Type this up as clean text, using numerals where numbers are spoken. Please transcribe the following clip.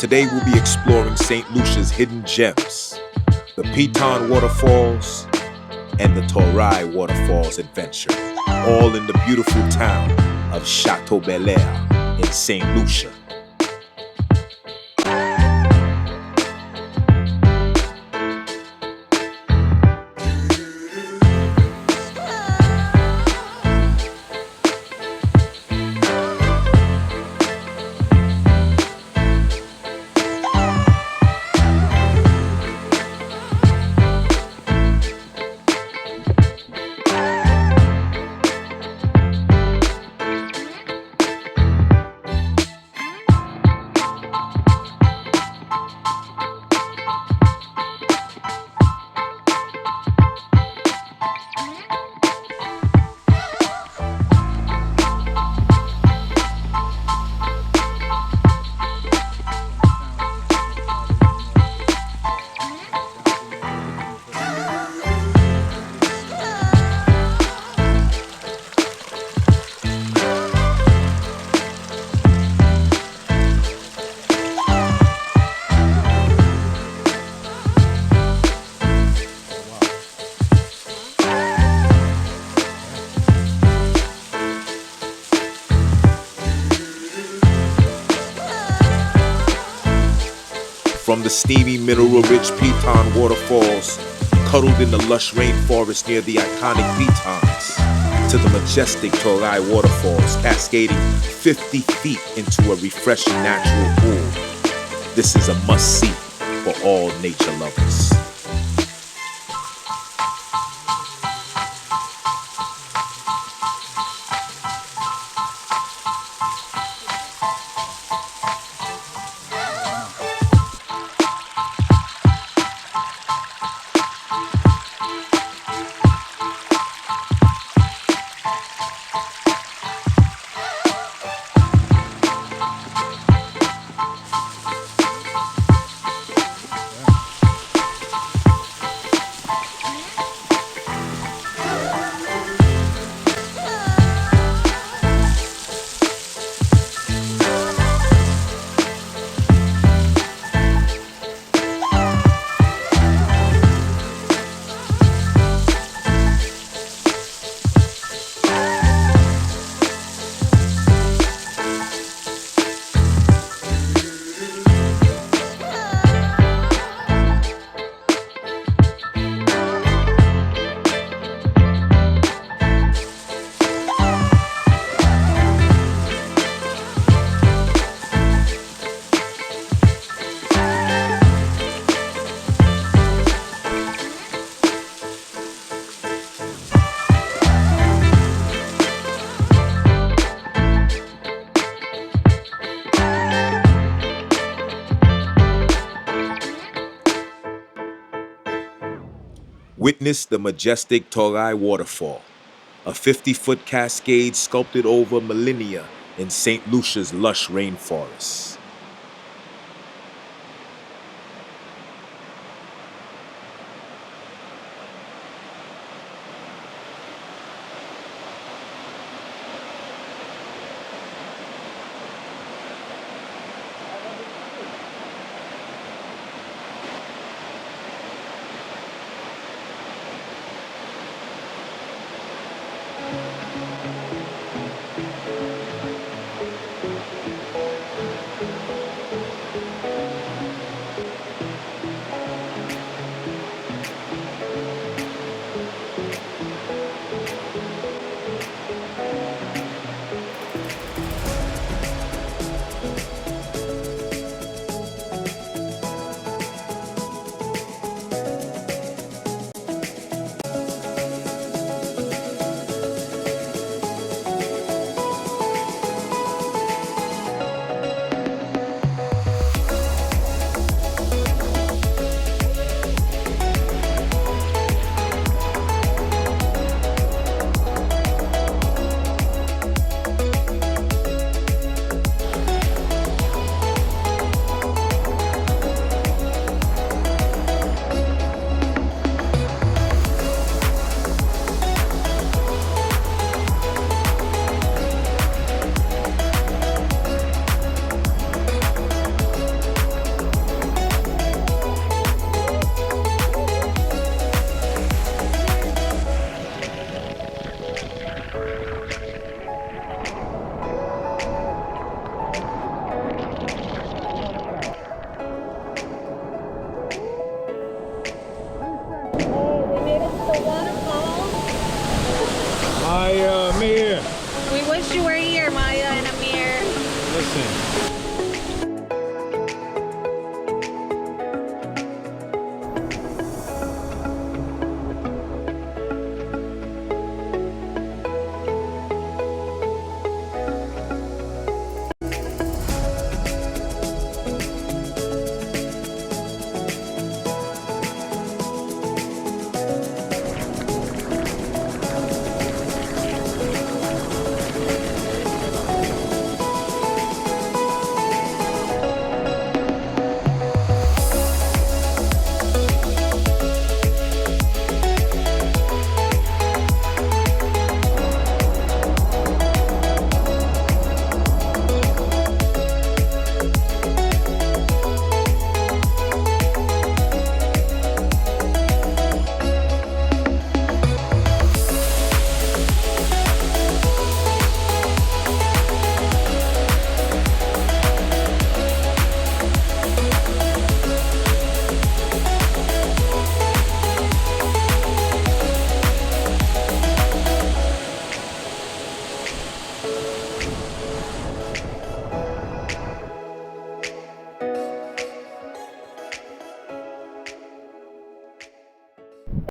Today we'll be exploring St. Lucia's hidden gems, the Piton Waterfalls and the Toraille Waterfalls adventure, all in the beautiful town of Chateau Bel Air in St. Lucia. From the steamy mineral-rich Piton Waterfalls, cuddled in the lush rainforest near the iconic Pitons, to the majestic Toraille Waterfalls, cascading 50 feet into a refreshing natural pool. This is a must-see for all nature lovers. Witness the majestic Toraille Waterfall, a 50-foot cascade sculpted over millennia in St. Lucia's lush rainforests. Maya, Amir. We wish you were here, Maya and Amir. Listen.